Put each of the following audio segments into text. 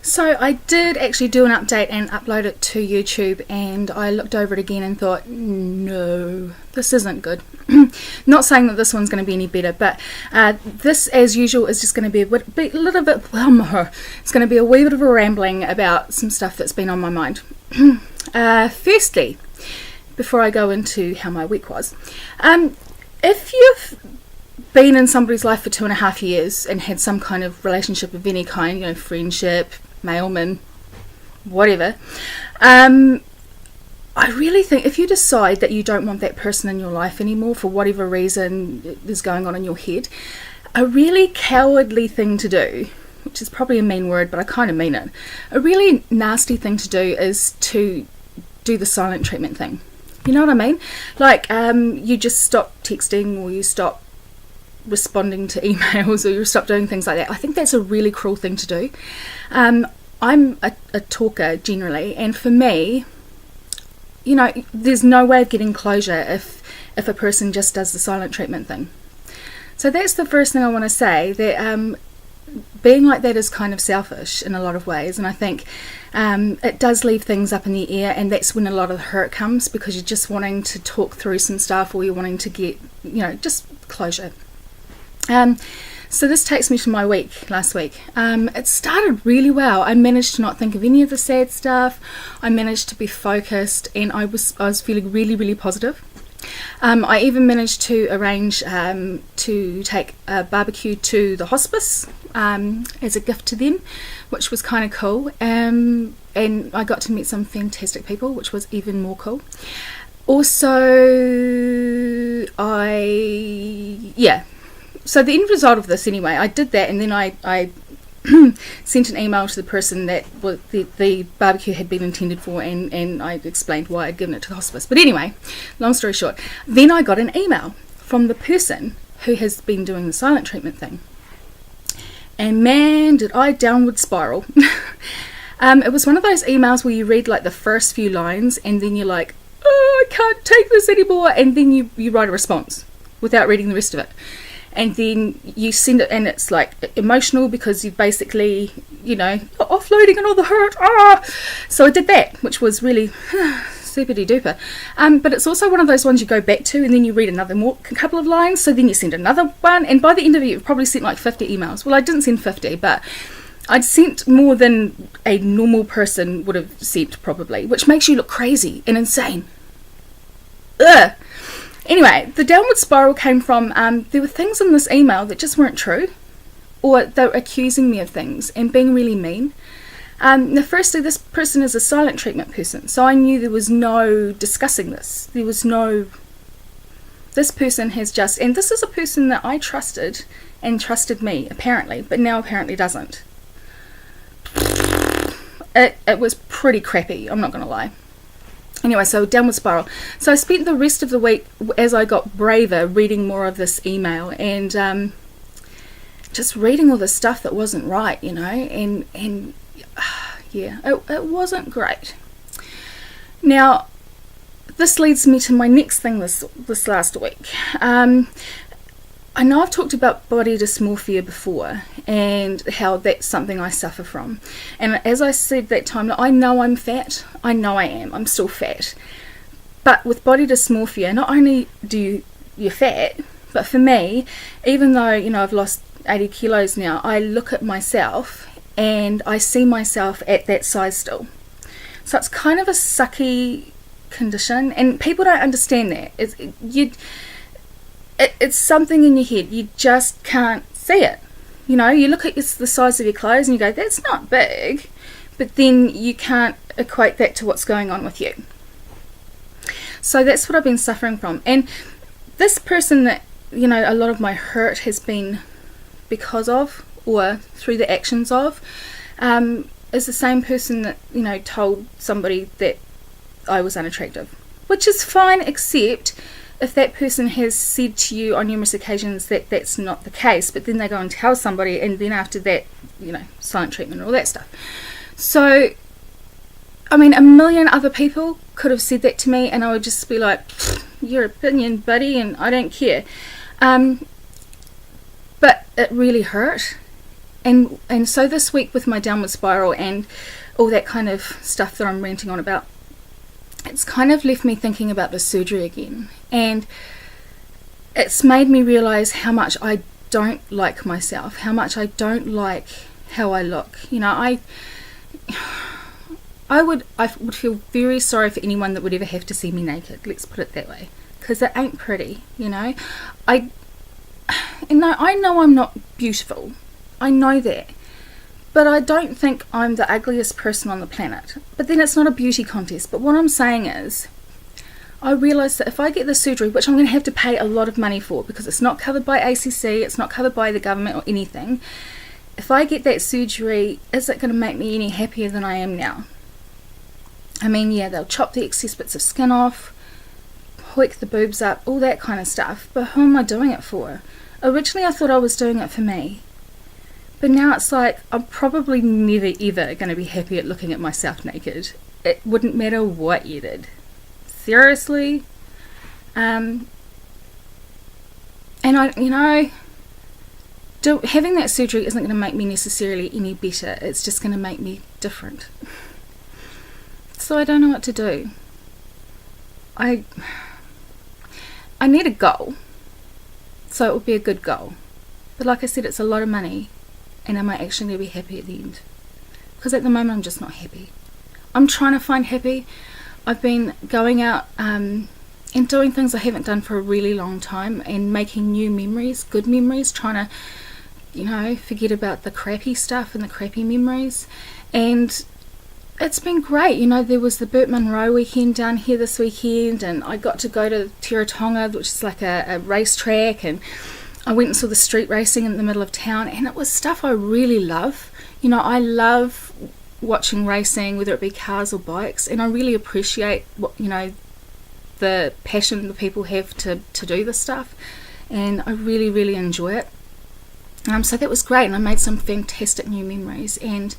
So I did actually do an update and upload it to YouTube, and I looked over it again and thought, no, this isn't good. Not saying that this one's going to be any better, but this, as usual, is just going to be a little bit, it's going to be a wee bit of a rambling about some stuff that's been on my mind. Firstly, before I go into how my week was, if you've been in somebody's life for 2.5 years and had some kind of relationship of any kind, friendship, mailman, whatever, I really think if you decide that you don't want that person in your life anymore for whatever reason is going on in your head, a really cowardly thing to do, which is probably a mean word, but I kind of mean it, a really nasty thing to do is to do the silent treatment thing. You know what I mean? Like, you just stop texting, or you stop responding to emails, or you stop doing things like that. I think that's a really cruel thing to do. I'm a talker generally, and for me, there's no way of getting closure if a person just does the silent treatment thing. So that's the first thing I want to say, that being like that is kind of selfish in a lot of ways, and I think it does leave things up in the air, and that's when a lot of the hurt comes, because you're just wanting to talk through some stuff, or you're wanting to get, just closure. So this takes me to my week last week. It started really well. I managed to not think of any of the sad stuff. I managed to be focused, and I was feeling really, really positive. I even managed to arrange to take a barbecue to the hospice as a gift to them, which was kind of cool. And I got to meet some fantastic people, which was even more cool. Also, so the end result of this, anyway, I did that, and then I sent an email to the person that the barbecue had been intended for, and I explained why I'd given it to the hospice. But anyway, long story short, then I got an email from the person who has been doing the silent treatment thing. And man, did I downward spiral. It was one of those emails where you read like the first few lines, and then you're like, oh, I can't take this anymore, and then you write a response without reading the rest of it. And then you send it, and it's like emotional, because you've basically, offloading and all the hurt. So I did that, which was really super duper. But it's also one of those ones you go back to, and then you read another couple of lines, so then you send another one, and by the end of it, you've probably sent like 50 emails. Well, I didn't send 50, but I'd sent more than a normal person would have sent, probably, which makes you look crazy and insane. Ugh. Anyway, the downward spiral came from, there were things in this email that just weren't true, or they were accusing me of things and being really mean. Now, firstly, this person is a silent treatment person, so I knew there was no discussing this. This person has just, and this is a person that I trusted and trusted me, apparently, but now apparently doesn't. It was pretty crappy, I'm not going to lie. Anyway, so downward spiral. So I spent the rest of the week, as I got braver, reading more of this email, and just reading all the stuff that wasn't right, and it wasn't great. Now, this leads me to my next thing this last week. I know I've talked about body dysmorphia before, and how that's something I suffer from. And as I said that time, I know I'm fat. I know I am. I'm still fat. But with body dysmorphia, not only do you're fat, but for me, even though, I've lost 80 kilos now, I look at myself and I see myself at that size still. So it's kind of a sucky condition, and people don't understand that. It's something in your head. You just can't see it. You look at the size of your clothes and you go, that's not big. But then you can't equate that to what's going on with you. So that's what I've been suffering from. And this person that, a lot of my hurt has been because of, or through the actions of, is the same person that, told somebody that I was unattractive. Which is fine, except if that person has said to you on numerous occasions that that's not the case, but then they go and tell somebody, and then after that, silent treatment and all that stuff. So, a million other people could have said that to me, and I would just be like, your opinion, buddy, and I don't care. But it really hurt, And so this week with my downward spiral and all that kind of stuff that I'm ranting on about, it's kind of left me thinking about the surgery again, and it's made me realise how much I don't like myself, how much I don't like how I look. You know, I would feel very sorry for anyone that would ever have to see me naked, let's put it that way, because it ain't pretty, you know. I know I'm not beautiful, I know that, but I don't think I'm the ugliest person on the planet. But then it's not a beauty contest. But what I'm saying is, I realise that if I get the surgery, which I'm going to have to pay a lot of money for because it's not covered by ACC, it's not covered by the government or anything, if I get that surgery, is it going to make me any happier than I am now? I mean, yeah, they'll chop the excess bits of skin off, hoik the boobs up, all that kind of stuff, but who am I doing it for? Originally I thought I was doing it for me, but now it's like I'm probably never ever going to be happy at looking at myself naked. It wouldn't matter what you did. Seriously. And I, you know, having that surgery isn't going to make me necessarily any better. It's just going to make me different. So I don't know what to do. I need a goal, so it would be a good goal. But like I said, it's a lot of money, and am I actually going to be happy at the end? Because at the moment I'm just not happy. I'm trying to find happy. I've been going out and doing things I haven't done for a really long time, and making new memories, good memories, trying to, you know, forget about the crappy stuff and the crappy memories. And it's been great. You know, there was the Burt Munro weekend down here this weekend, and I got to go to Tiratonga, which is like a racetrack, and I went and saw the street racing in the middle of town, and it was stuff I really love. You know, I love watching racing, whether it be cars or bikes, and I really appreciate what, you know, the passion the people have to do this stuff, and I really, really enjoy it. So that was great, and I made some fantastic new memories, and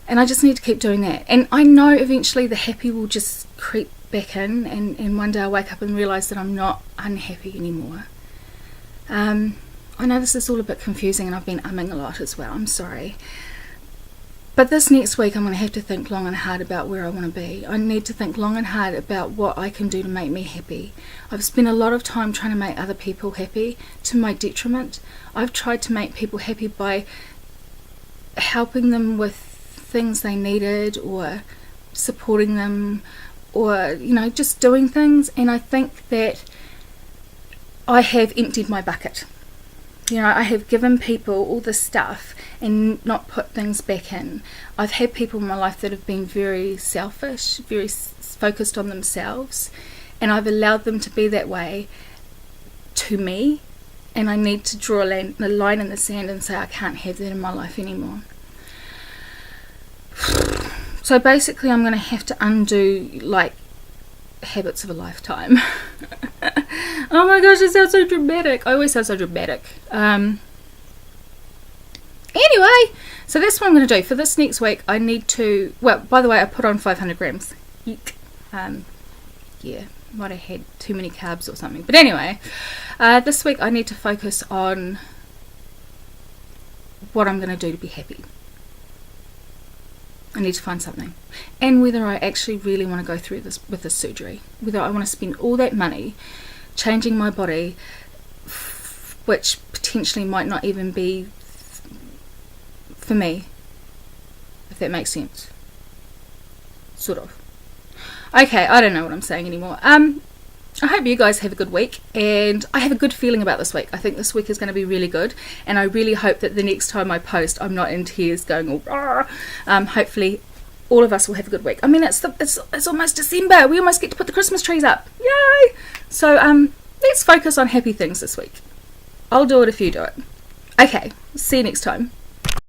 I just need to keep doing that. And I know eventually the happy will just creep back in, and one day I'll wake up and realise that I'm not unhappy anymore. I know this is all a bit confusing, and I've been umming a lot as well, I'm sorry. But this next week I'm going to have to think long and hard about where I want to be. I need to think long and hard about what I can do to make me happy. I've spent a lot of time trying to make other people happy, to my detriment. I've tried to make people happy by helping them with things they needed, or supporting them, or, you know, just doing things, and I think that I have emptied my bucket. You know, I have given people all this stuff and not put things back in. I've had people in my life that have been very selfish, very focused on themselves, and I've allowed them to be that way to me, and I need to draw a line in the sand and say I can't have that in my life anymore. So basically I'm going to have to undo, like, habits of a lifetime. Oh my gosh, it sounds so dramatic. I always sound so dramatic. Anyway, so that's what I'm going to do. For this next week, I need to, well, by the way, I put on 500 grams. Eek. Yeah, might have had too many carbs or something. But anyway, this week I need to focus on what I'm going to do to be happy. I need to find something, and whether I actually really want to go through this with this surgery, whether I want to spend all that money changing my body, which potentially might not even be for me, if that makes sense. Sort of. Okay, I don't know what I'm saying anymore. I hope you guys have a good week, and I have a good feeling about this week. I think this week is going to be really good, and I really hope that the next time I post I'm not in tears going all rah. Hopefully all of us will have a good week. I mean, it's almost December. We almost get to put the Christmas trees up. Yay! So let's focus on happy things this week. I'll do it if you do it. Okay, see you next time.